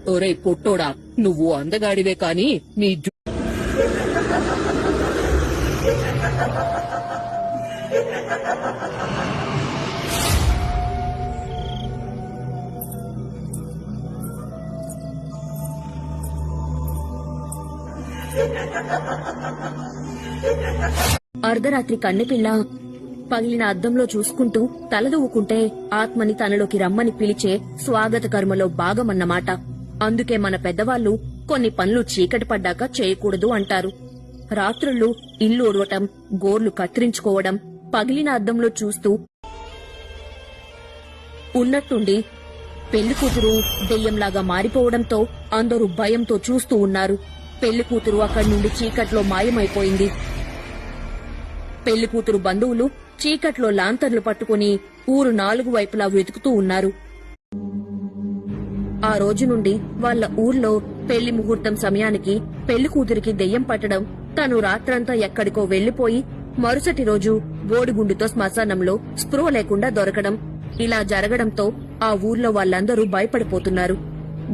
ఒరే పొట్టోడా, నువ్వు అందగాడివే కాని నీ అర్ధరాత్రి కన్నెపిల్ల పగిలిన అద్దంలో చూసుకుంటూ తలదూవుకుంటే ఆత్మని తనలోకి రమ్మని పిలిచే స్వాగత కర్మలో భాగమన్నమాట. అందుకే మన పెద్దవాళ్లు కొన్ని పనులు చీకటి పడ్డాక చేయకూడదు అంటారు. రాత్రుళ్ళు ఇల్లు ఊడవటం, గోర్లు కత్తిరించుకోవడం, పగిలిన అద్దంలో చూస్తూ ఉన్నట్టుండి పెళ్లికూతురు దెయ్యంలాగా మారిపోవడంతో అందరూ భయంతో చూస్తూ ఉన్నారు. పెళ్లికూతురు అక్కడి నుండి చీకట్లో మాయమైపోయింది. పెళ్లికూతురు బంధువులు చీకట్లో లాంతర్లు పట్టుకుని ఊరు 4 వైపులా వెతుకుతూ ఉన్నారు. ఆ రోజు నుండి వాళ్ల ఊర్లో పెళ్లి ముహూర్తం సమయానికి పెళ్లికూతురికి దెయ్యం పట్టడం, తను రాత్రంతా ఎక్కడికో వెళ్లిపోయి మరుసటి రోజు బోడిగుండుతో శ్మశానంలో స్పృహ లేకుండా దొరకడం, ఇలా జరగడంతో ఆ ఊర్లో వాళ్ళందరూ భయపడిపోతున్నారు.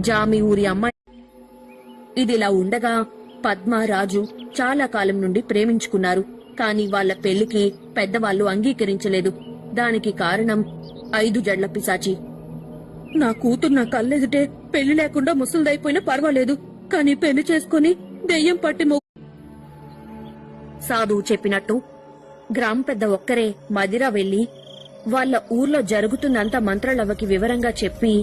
జామి ఊరి అమ్మాయి. ఇదిలా ఉండగా పద్మ, రాజు చాలా కాలం నుండి ప్రేమించుకున్నారు. కాని వాళ్ల పెళ్లికి పెద్దవాళ్లు అంగీకరించలేదు. దానికి కారణం 5 జడ్ల పిశాచి. నా కూతురు నా కళ్ళెదుటే పెళ్లి లేకుండా ముసలిదైపోయినా పర్వాలేదు, కాని పెళ్లి చేసుకుని దెయ్యం పట్టి సాధువు చెప్పినట్టు గ్రామ పెద్ద ఒక్కరే మదిరా వెళ్లి వాళ్ల ఊర్లో జరుగుతుందంతా మంత్రలవ్వకి వివరంగా చెప్పి,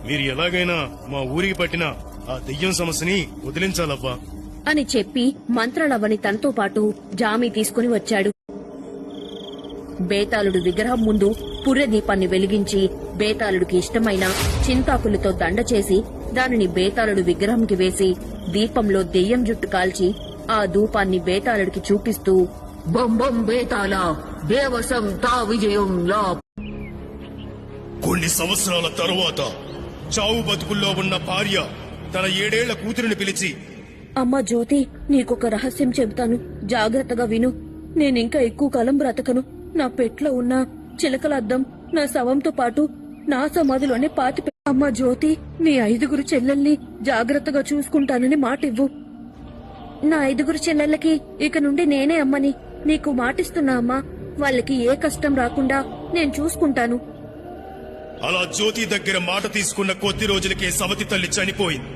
మీరు ఎలాగైనా మా ఊరికి పట్టిన ఆ దెయ్యం సమస్యని వదిలించాలవ్వా అని చెప్పి మంత్రలవ్వని తనతో పాటు జామి తీసుకుని వచ్చాడు. బేతాళుడు విగ్రహం ముందు పుర్రెదీపాన్ని వెలిగించి బేతాళుడికి ఇష్టమైన చింతాకులతో దండ చేసి దానిని బేతాళుడు విగ్రహంకి వేసి దీపంలో దెయ్యం జుట్టు కాల్చి ఆ ధూపాన్ని బేతాళుడికి చూపిస్తూ, బొంబం బేతాళ దేవసం తా విజయం లా. కొన్ని సంవత్సరాల తరువాత చావు బతుకుల్లో ఉన్న భార్య తన 7 ఏళ్ల కూతురిని పిలిచి, అమ్మా జ్యోతి, నీకొక రహస్యం చెబుతాను, జాగ్రత్తగా విను. నేనింకా ఎక్కువ కాలం బ్రతకను. నా పెట్లో ఉన్న చిలకల అద్దం నా శవంతో పాటు నా సమాధిలోనే అమ్మా జ్యోతి, నీ 5 చెల్లెల్ని జాగ్రత్తగా చూసుకుంటానని మాటివ్వు. నా 5 చెల్లెళ్ళకి ఇక నుండి నేనే అమ్మని నీకు మాటిస్తున్నా అమ్మా. వాళ్ళకి ఏ కష్టం రాకుండా నేను చూసుకుంటాను. అలా జ్యోతి దగ్గర మాట తీసుకున్న కొద్ది రోజులకే సవతి తల్లి చనిపోయింది.